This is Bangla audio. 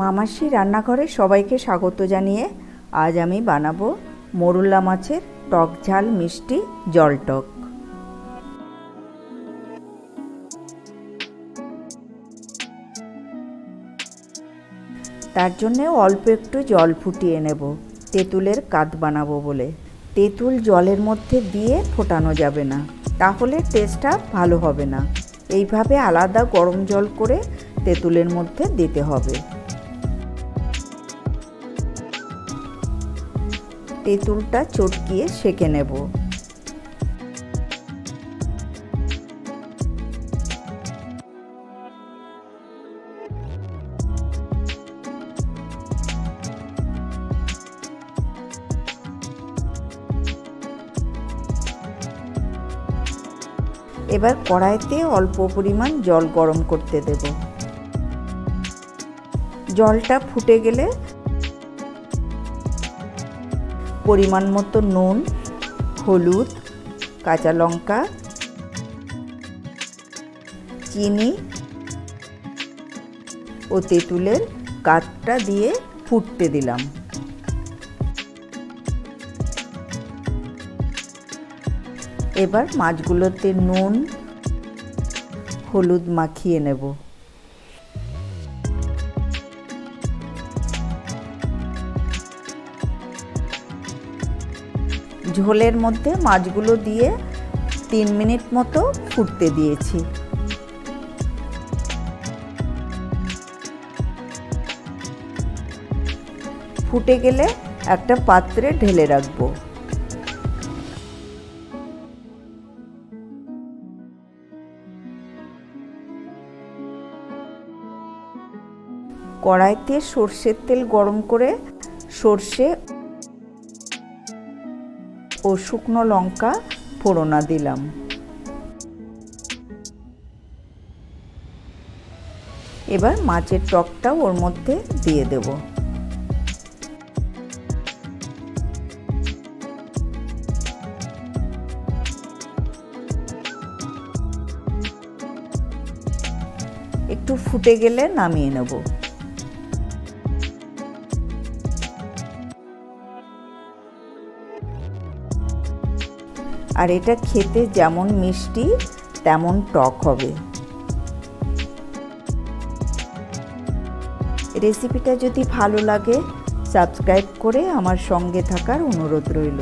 মামাসি রান্নাঘরে সবাইকে স্বাগত জানিয়ে আজ আমি বানাবো মোরলা মাছের টক ঝাল মিষ্টি জলটক। তার জন্য অল্প একটু জল ফুটিয়ে নেব, তেঁতুলের কাত বানাবো বলে। তেঁতুল জলের মধ্যে দিয়ে ফোটানো যাবে না, তাহলে টেস্টটা ভালো হবে না। এইভাবে আলাদা গরম জল করে তেঁতুলের মধ্যে দিতে হবে। তেঁতুলটা চটকিয়ে সেঁকে নেব। এবার কড়াইতে অল্প পরিমাণ জল গরম করতে দেব। জলটা ফুটে গেলে পরিমাণ মতো নুন, হলুদ, কাঁচা লঙ্কা, চিনি ও তেঁতুলের কাতটা দিয়ে ফুটতে দিলাম। এবার মাছগুলোতে নুন, হলুদ মাখিয়ে নেব। ঝোলের মধ্যে মাছগুলো দিয়ে 3 মিনিট মতো ফুটতে দিয়েছি। ফুটে গেলে একটা পাত্রে ঢেলে রাখবো। কড়াইতে সর্ষের তেল গরম করে সর্ষে ও শুকনো লঙ্কা ফোড়না দিলাম। এবার মাছের টকটা ওর মধ্যে দিয়ে দেব। একটু ফুটে গেলে নামিয়ে নেব। আর এটা খেতে যেমন মিষ্টি তেমন টক হবে। রেসিপিটা যদি ভালো লাগে সাবস্ক্রাইব করে আমার সঙ্গে থাকার অনুরোধ রইল।